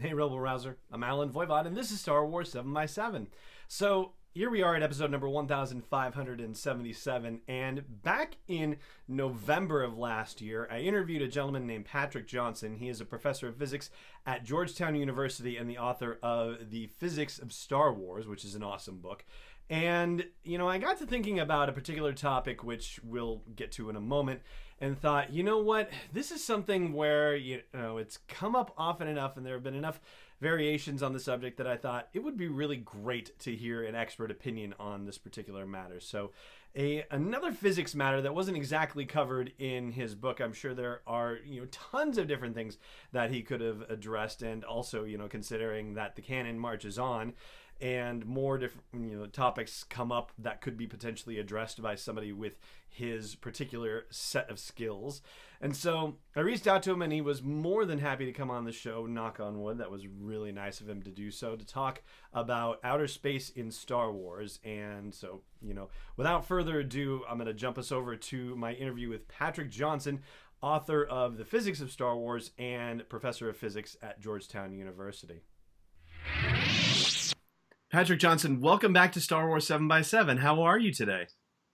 Hey, Rebel Rouser. I'm Alan Voivod, and this is Star Wars 7 by 7 So here we are at episode number 1577, and back in November of last year, I interviewed a gentleman named Patrick Johnson. He is a professor of physics at Georgetown University and the author of The Physics of Star Wars, which is an awesome book. And, I got to thinking about a particular topic, which we'll get to in a moment, and thought, you know what, this is something where, it's come up often enough, and there have been enough variations on the subject that I thought it would be really great to hear an expert opinion on this particular matter. So another physics matter that wasn't exactly covered in his book. I'm sure there are, tons of different things that he could have addressed, and also, considering that the canon marches on, and more different topics come up that could be potentially addressed by somebody with his particular set of skills. And so I reached out to him, and he was more than happy to come on the show, knock on wood. That was really nice of him to do so, to talk about outer space in Star Wars. And so, without further ado, I'm going to jump us over to my interview with Patrick Johnson, author of The Physics of Star Wars and professor of physics at Georgetown University. Patrick Johnson, welcome back to Star Wars 7 by 7 How are you today?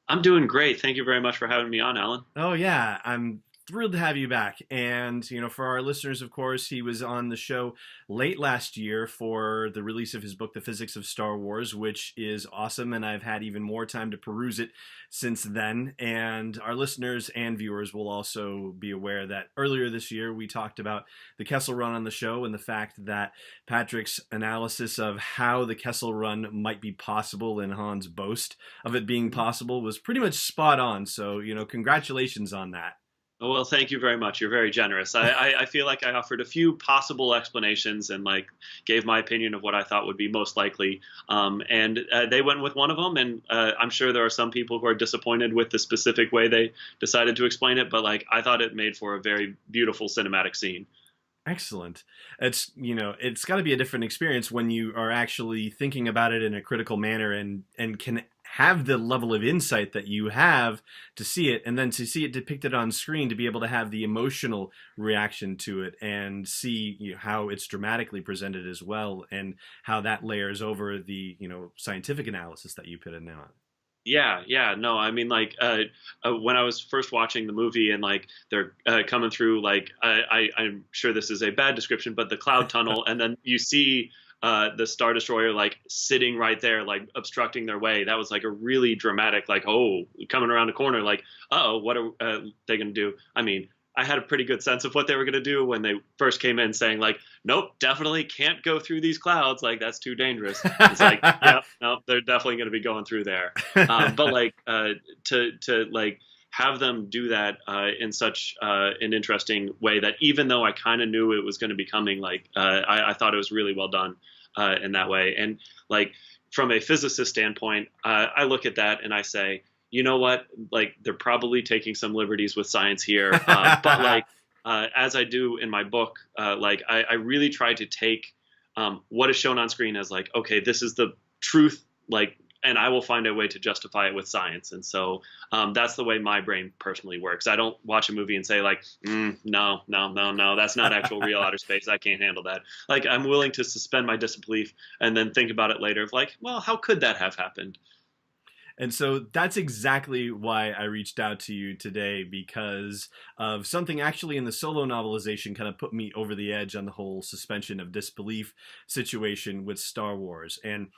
I'm doing great. Thank you very much for having me on, Alan. Oh, yeah. I'm thrilled to have you back. And, for our listeners, of course, he was on the show late last year for the release of his book, The Physics of Star Wars, which is awesome. And I've had even more time to peruse it since then. And our listeners and viewers will also be aware that earlier this year, we talked about the Kessel Run on the show and the fact that Patrick's analysis of how the Kessel Run might be possible in Han's boast of it being possible was pretty much spot on. So, congratulations on that. Oh, well, thank you very much. You're very generous. I feel like I offered a few possible explanations and gave my opinion of what I thought would be most likely. And they went with one of them. And I'm sure there are some people who are disappointed with the specific way they decided to explain it. But I thought it made for a very beautiful cinematic scene. Excellent. It's got to be a different experience when you are actually thinking about it in a critical manner and can have the level of insight that you have to see it, and then to see it depicted on screen, to be able to have the emotional reaction to it and see how it's dramatically presented as well, and how that layers over the scientific analysis that you put in on. Yeah. No, I mean, when I was first watching the movie and they're coming through, I'm sure this is a bad description, but the cloud tunnel, and then you see the Star Destroyer sitting right there, obstructing their way. That was a really dramatic, coming around the corner, uh-oh, what are they going to do? I mean, I had a pretty good sense of what they were going to do when they first came in, saying nope, definitely can't go through these clouds. That's too dangerous. It's yeah, no, they're definitely going to be going through there. But to have them do that in such an interesting way that even though I kind of knew it was going to be coming, I thought it was really well done in that way. And from a physicist standpoint, I look at that and I say, you know what, they're probably taking some liberties with science here. But as I do in my book, I really try to take what is shown on screen as okay, this is the truth, and I will find a way to justify it with science. And so that's the way my brain personally works. I don't watch a movie and say no, that's not actual real outer space. I can't handle that. I'm willing to suspend my disbelief and then think about it later of well, how could that have happened? And so that's exactly why I reached out to you today, because of something actually in the solo novelization kind of put me over the edge on the whole suspension of disbelief situation with Star Wars. And,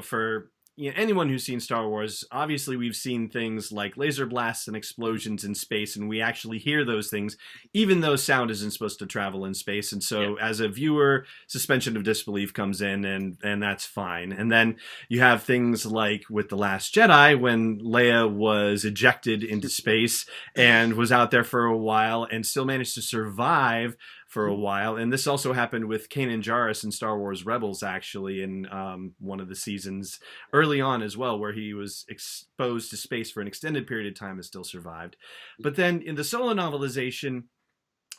for anyone who's seen Star Wars, obviously we've seen things like laser blasts and explosions in space, and we actually hear those things, even though sound isn't supposed to travel in space. And so as a viewer, suspension of disbelief comes in, and that's fine. And then you have things like with The Last Jedi, when Leia was ejected into space and was out there for a while and still managed to survive for a while. And this also happened with Kanan Jarrus in Star Wars Rebels, actually, in one of the seasons early on as well, where he was exposed to space for an extended period of time and still survived. But then in the solo novelization,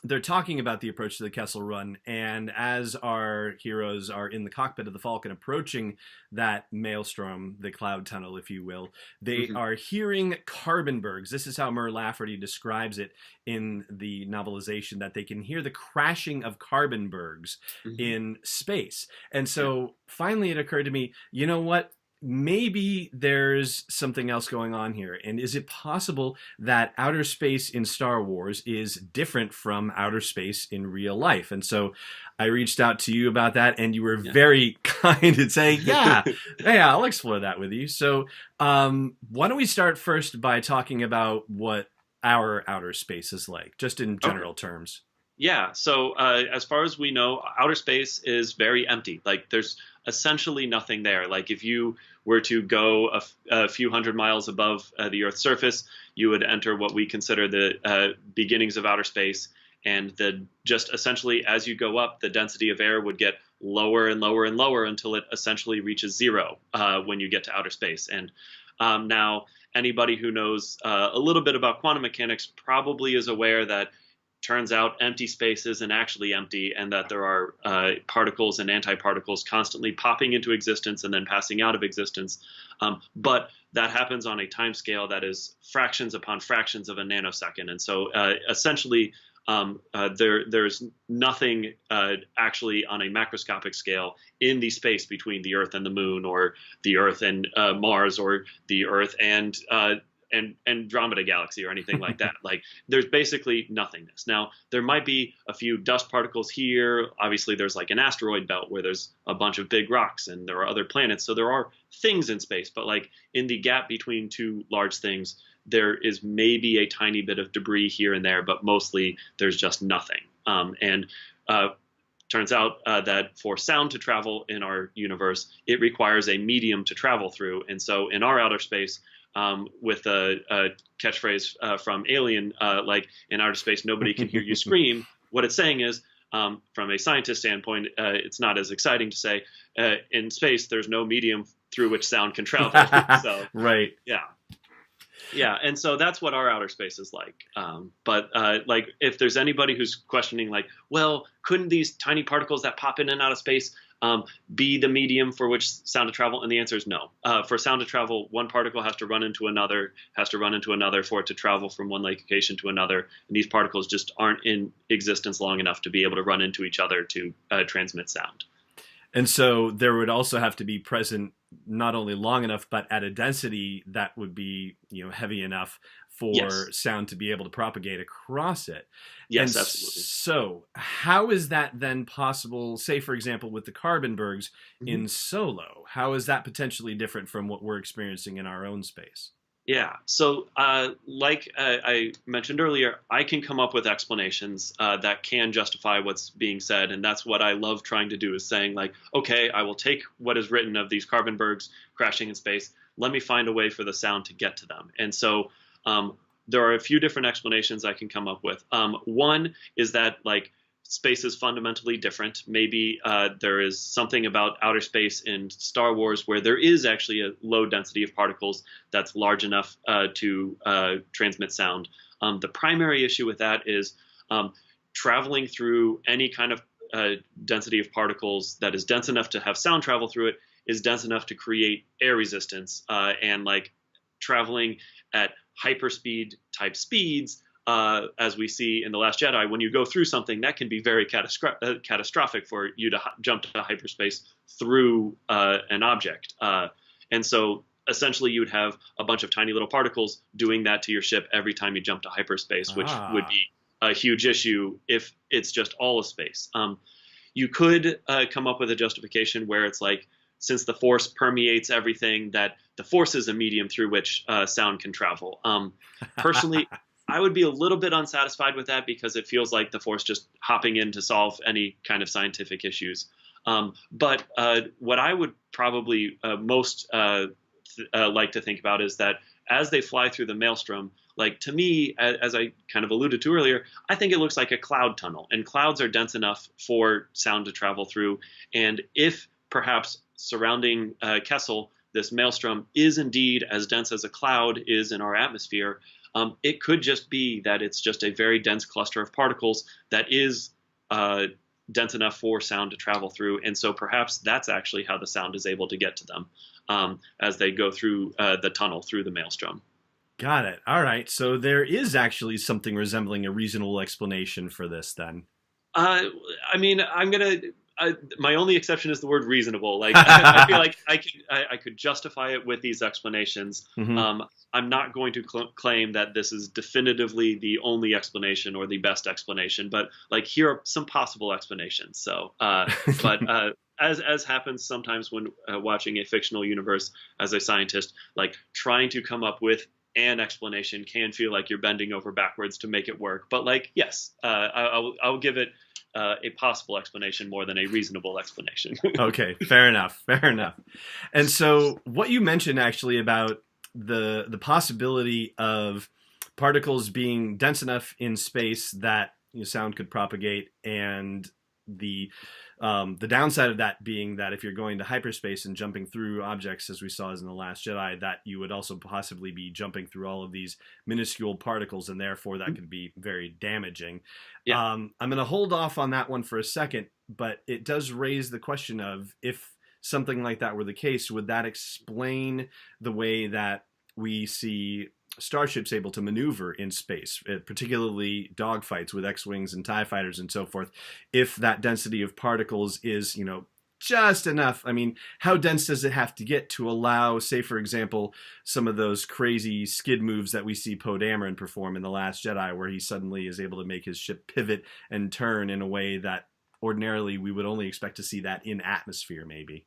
they're talking about the approach to the Kessel Run, and as our heroes are in the cockpit of the Falcon approaching that maelstrom, the cloud tunnel, if you will, they are hearing carbonbergs. This is how Mur Lafferty describes it in the novelization, that they can hear the crashing of carbonbergs in space. And so finally it occurred to me, you know what? Maybe there's something else going on here. And is it possible that outer space in Star Wars is different from outer space in real life? And so I reached out to you about that, and you were very kind in saying, yeah, I'll explore that with you. So why don't we start first by talking about what our outer space is like, just in general terms? Yeah. So as far as we know, outer space is very empty. Like there's essentially nothing there. Like if you were to go a few hundred miles above the Earth's surface, you would enter what we consider the beginnings of outer space. And just essentially as you go up, the density of air would get lower and lower and lower until it essentially reaches zero when you get to outer space. And now anybody who knows a little bit about quantum mechanics probably is aware that turns out empty space isn't actually empty, and that there are particles and antiparticles constantly popping into existence and then passing out of existence. But that happens on a time scale that is fractions upon fractions of a nanosecond. And so essentially, there's nothing actually on a macroscopic scale in the space between the Earth and the Moon, or the Earth and Mars, or the Earth and Andromeda Galaxy, or anything like that. Like there's basically nothingness. Now there might be a few dust particles here. Obviously there's like an asteroid belt where there's a bunch of big rocks, and there are other planets. So there are things in space, but like in the gap between two large things, there is maybe a tiny bit of debris here and there, but mostly there's just nothing. Turns out that for sound to travel in our universe, it requires a medium to travel through. And so in our outer space, with a catchphrase from Alien, like in outer space, nobody can hear you scream. What it's saying is, from a scientist standpoint, it's not as exciting to say, in space, there's no medium through which sound can travel. So, right. Yeah. And so that's what our outer space is like. But like if there's anybody who's questioning, like, well, couldn't these tiny particles that pop in and out of space be the medium for which sound to travel? And the answer is no. For sound to travel, one particle has to run into another for it to travel from one location to another. And these particles just aren't in existence long enough to be able to run into each other to transmit sound. And so there would also have to be present not only long enough, but at a density that would be, heavy enough for sound to be able to propagate across it. Yes, and absolutely. So how is that then possible, say, for example, with the carbonbergs in Solo? How is that potentially different from what we're experiencing in our own space? Yeah. So like I mentioned earlier, I can come up with explanations that can justify what's being said. And that's what I love trying to do, is saying like, okay, I will take what is written of these carbonbergs crashing in space. Let me find a way for the sound to get to them. And so there are a few different explanations I can come up with. One is that like space is fundamentally different. Maybe there is something about outer space in Star Wars where there is actually a low density of particles that's large enough to transmit sound. The primary issue with that is traveling through any kind of density of particles that is dense enough to have sound travel through it is dense enough to create air resistance. And like traveling at hyperspeed type speeds, as we see in The Last Jedi, when you go through something, that can be very catastrophic for you to jump to hyperspace through an object. And so essentially you would have a bunch of tiny little particles doing that to your ship every time you jump to hyperspace, which would be a huge issue if it's just all of space. You could come up with a justification where it's like, since the force permeates everything, that the force is a medium through which sound can travel. Personally, I would be a little bit unsatisfied with that because it feels like the force just hopping in to solve any kind of scientific issues. But what I would probably most like to think about is that as they fly through the maelstrom, like to me, as I kind of alluded to earlier, I think it looks like a cloud tunnel, and clouds are dense enough for sound to travel through. And if perhaps surrounding Kessel, this maelstrom is indeed as dense as a cloud is in our atmosphere, It could just be that it's just a very dense cluster of particles that is dense enough for sound to travel through. And so perhaps that's actually how the sound is able to get to them as they go through the tunnel through the maelstrom. Got it. All right. So there is actually something resembling a reasonable explanation for this then. I mean, my only exception is the word reasonable. Like, I feel like I could justify it with these explanations. Mm-hmm. I'm not going to claim that this is definitively the only explanation or the best explanation, but like, here are some possible explanations. So, as happens sometimes when watching a fictional universe as a scientist, like trying to come up with an explanation can feel like you're bending over backwards to make it work. But like, yes, I'll give it a possible explanation more than a reasonable explanation. Okay, fair enough. Fair enough. And so what you mentioned actually about the possibility of particles being dense enough in space that sound could propagate, and the downside of that being that if you're going to hyperspace and jumping through objects, as we saw as in The Last Jedi, that you would also possibly be jumping through all of these minuscule particles, and therefore that could be very damaging. Yeah. I'm going to hold off on that one for a second, but it does raise the question of, if something like that were the case, would that explain the way that we see starships able to maneuver in space, particularly dogfights with X-Wings and TIE fighters and so forth, if that density of particles is, just enough? I mean, how dense does it have to get to allow, say, for example, some of those crazy skid moves that we see Poe Dameron perform in The Last Jedi, where he suddenly is able to make his ship pivot and turn in a way that ordinarily we would only expect to see that in atmosphere, maybe?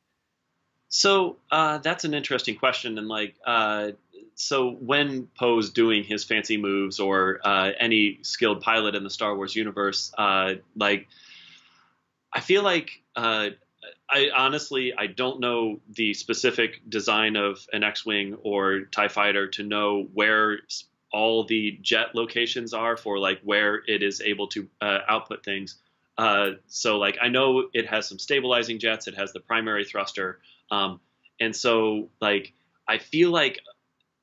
So that's an interesting question. And so when Poe's doing his fancy moves, or any skilled pilot in the Star Wars universe, I feel like I don't know the specific design of an X-Wing or TIE fighter to know where all the jet locations are for like where it is able to output things. So like, I know it has some stabilizing jets. It has the primary thruster. And so like, I feel like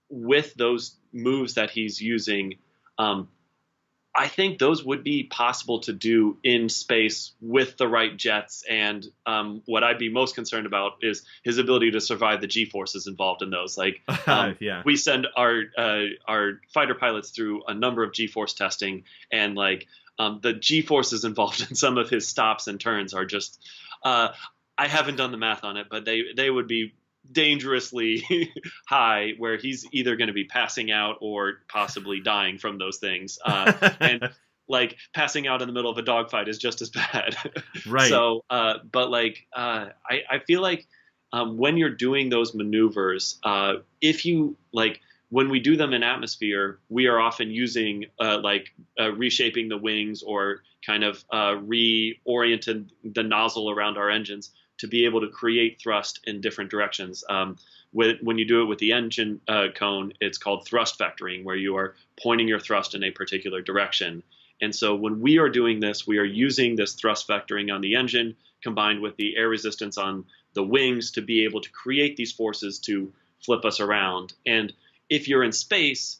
with those moves that he's using, I think those would be possible to do in space with the right jets. And what I'd be most concerned about is his ability to survive the G-forces involved in those. Like, Yeah. We send our fighter pilots through a number of G-force testing, and like the G-forces involved in some of his stops and turns are just, I haven't done the math on it, but they would be dangerously high, where he's either going to be passing out or possibly dying from those things. And like, passing out in the middle of a dogfight is just as bad. Right. So, but like, I feel like when you're doing those maneuvers, if you like, when we do them in atmosphere, we are often using reshaping the wings, or kind of reoriented the nozzle around our engines to be able to create thrust in different directions. When you do it with the engine cone, it's called thrust vectoring, where you are pointing your thrust in a particular direction. And so when we are doing this, we are using this thrust vectoring on the engine combined with the air resistance on the wings to be able to create these forces to flip us around. And if you're in space,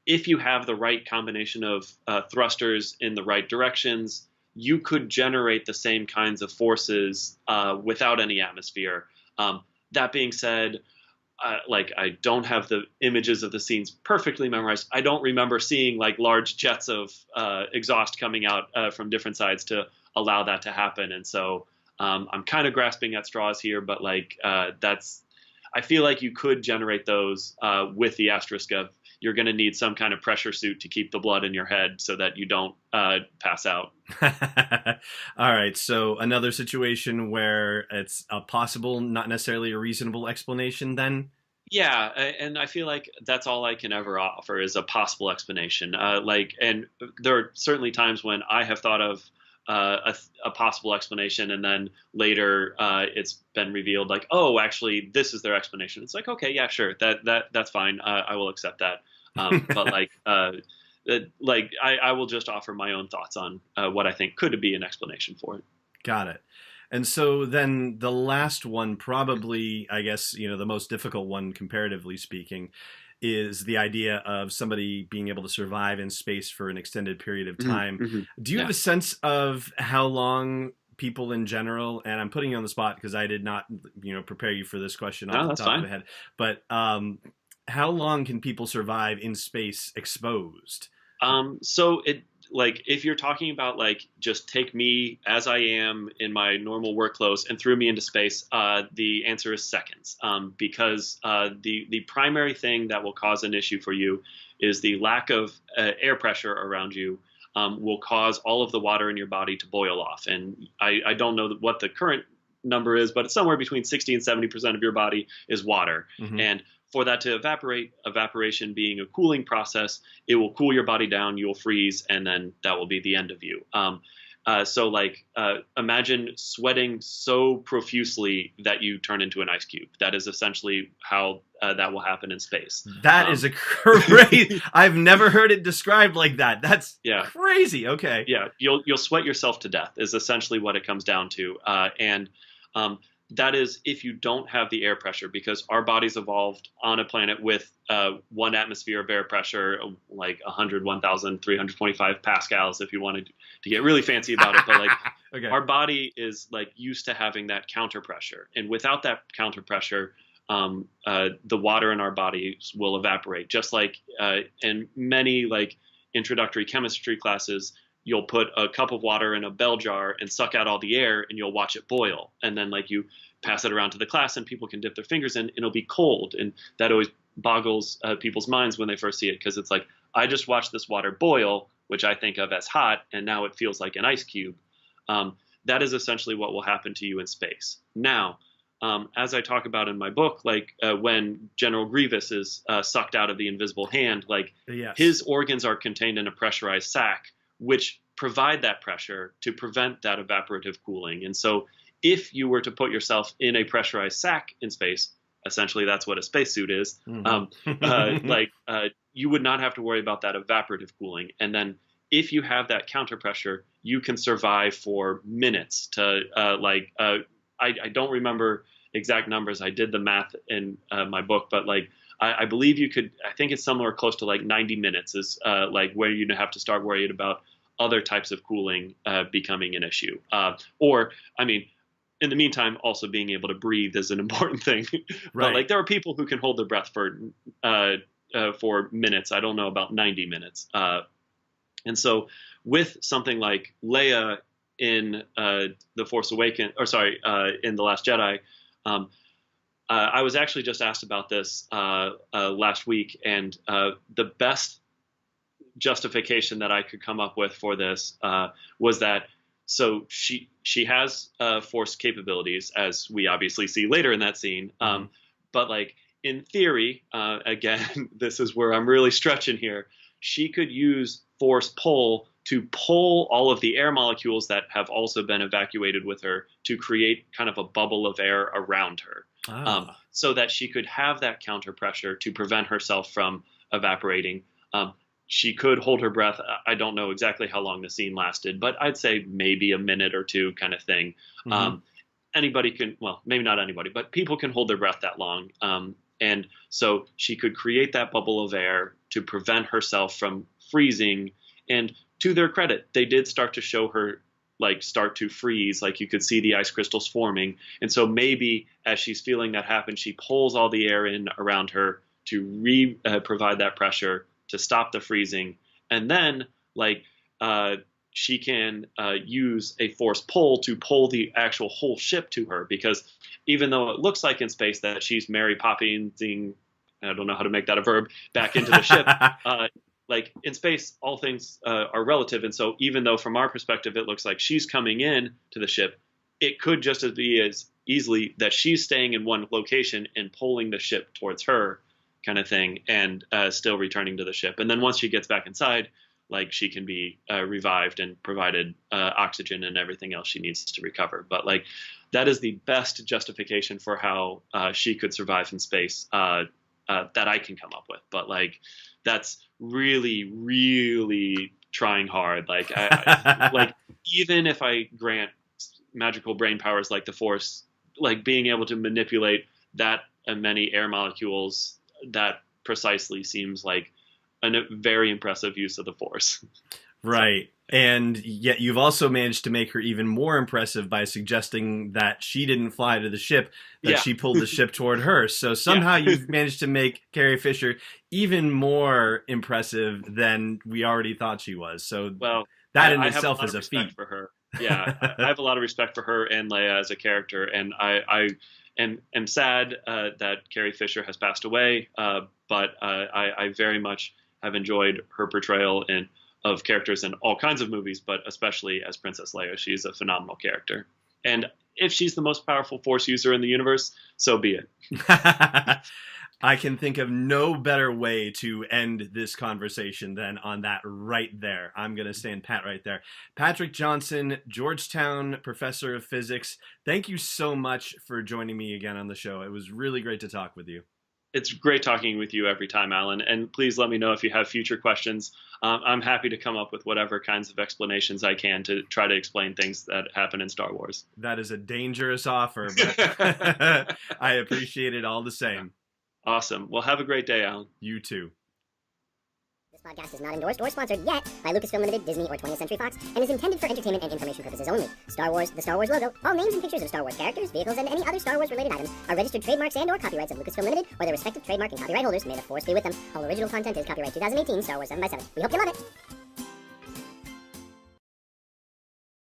if you have the right combination of thrusters in the right directions, you could generate the same kinds of forces without any atmosphere. That being said, I don't have the images of the scenes perfectly memorized. I don't remember seeing like large jets of exhaust coming out from different sides to allow that to happen. And so I'm kind of grasping at straws here, but I feel like you could generate those with the asterisk of, you're going to need some kind of pressure suit to keep the blood in your head so that you don't pass out. All right. So another situation where it's a possible, not necessarily a reasonable explanation then? Yeah. And I feel like that's all I can ever offer is a possible explanation. And there are certainly times when I have thought of a possible explanation, and then later it's been revealed like, oh, actually this is their explanation. It's like, okay, yeah, sure. That's fine. I will accept that. But I will just offer my own thoughts on what I think could be an explanation for it. Got it. And so then the last one, probably, I guess, the most difficult one, comparatively speaking, is the idea of somebody being able to survive in space for an extended period of time. Mm-hmm. Do you have a sense of how long people in general, and I'm putting you on the spot because I did not, prepare you for this question off the top of the head, but how long can people survive in space exposed? So it, like, if you're talking about like just take me as I am in my normal work clothes and threw me into space, the answer is seconds, because the primary thing that will cause an issue for you is the lack of air pressure around you. Will cause all of the water in your body to boil off, and I don't know what the current number is, but it's somewhere between 60 and 70% of your body is water, and for that to evaporate, evaporation being a cooling process, it will cool your body down, you'll freeze, and then that will be the end of you. So imagine sweating so profusely that you turn into an ice cube. That is essentially how that will happen in space. That is a crazy. I've never heard it described like that. That's crazy. Okay. Yeah, you'll sweat yourself to death is essentially what it comes down to, and that is if you don't have the air pressure, because our bodies evolved on a planet with 1 atmosphere of air pressure, like 1,325 pascals, if you wanted to get really fancy about it. But like okay. Our body is like used to having that counter pressure. And without that counter pressure, the water in our bodies will evaporate. Just like in many like introductory chemistry classes, you'll put a cup of water in a bell jar and suck out all the air and you'll watch it boil. And then like you pass it around to the class and people can dip their fingers in and it'll be cold. And that always boggles people's minds when they first see it, because it's like, I just watched this water boil, which I think of as hot, and now it feels like an ice cube. That is essentially what will happen to you in space. Now, as I talk about in my book, like when General Grievous is sucked out of the invisible hand, like his organs are contained in a pressurized sac, which provide that pressure to prevent that evaporative cooling. And so if you were to put yourself in a pressurized sac in space, essentially that's what a spacesuit is, you would not have to worry about that evaporative cooling. And then if you have that counter pressure, you can survive for minutes to I don't remember exact numbers. I did the math in my book, but like I believe you could, I think it's somewhere close to like 90 minutes is like where you'd have to start worrying about other types of cooling becoming an issue. Or, I mean, in the meantime, also being able to breathe is an important thing. Right. But like there are people who can hold their breath for minutes. I don't know about 90 minutes. And so with something like Leia in The Force Awakens, in The Last Jedi, I was actually just asked about this last week, and the best justification that I could come up with for this was that so she has Force capabilities, as we obviously see later in that scene, but like in theory, again, this is where I'm really stretching here, she could use Force pull to pull all of the air molecules that have also been evacuated with her to create kind of a bubble of air around her. So that she could have that counter pressure to prevent herself from evaporating. She could hold her breath. I don't know exactly how long the scene lasted, but I'd say maybe a minute or two kind of thing. Anybody can, well, maybe not anybody, but people can hold their breath that long. And so she could create that bubble of air to prevent herself from freezing. And to their credit, they did start to show her like start to freeze, like you could see the ice crystals forming. And so maybe as she's feeling that happen, she pulls all the air in around her to provide that pressure to stop the freezing. And then like she can use a force pull to pull the actual whole ship to her, because even though it looks like in space that she's Mary Poppinsing, I don't know how to make that a verb, back into the ship, like in space, all things are relative. And so even though from our perspective, it looks like she's coming in to the ship, it could just be as easily that she's staying in one location and pulling the ship towards her kind of thing, and still returning to the ship. And then once she gets back inside, like she can be revived and provided oxygen and everything else she needs to recover. But like that is the best justification for how she could survive in space that I can come up with. But like that's really, really trying hard. Like like even if I grant magical brain powers like the Force, like being able to manipulate that many air molecules that precisely seems like a very impressive use of the Force. Right. And yet you've also managed to make her even more impressive by suggesting that she didn't fly to the ship, that she pulled the ship toward her. So somehow you've managed to make Carrie Fisher even more impressive than we already thought she was. So that in itself is a feat. For her. Yeah, I have a lot of respect for her and Leia as a character, and I am sad that Carrie Fisher has passed away, but I very much have enjoyed her portrayal of characters in all kinds of movies, but especially as Princess Leia. She's a phenomenal character. And if she's the most powerful Force user in the universe, so be it. I can think of no better way to end this conversation than on that right there. I'm going to stand pat right there. Patrick Johnson, Georgetown professor of physics, thank you so much for joining me again on the show. It was really great to talk with you. It's great talking with you every time, Alan. And please let me know if you have future questions. I'm happy to come up with whatever kinds of explanations I can to try to explain things that happen in Star Wars. That is a dangerous offer, but I appreciate it all the same. Awesome. Well, have a great day, Alan. You too. This podcast is not endorsed or sponsored yet by Lucasfilm Limited, Disney, or 20th Century Fox, and is intended for entertainment and information purposes only. Star Wars, the Star Wars logo, all names and pictures of Star Wars characters, vehicles, and any other Star Wars-related items are registered trademarks and/or copyrights of Lucasfilm Limited or their respective trademark and copyright holders. May the Force be with them. All original content is copyright 2018, Star Wars 7x7. We hope you love it.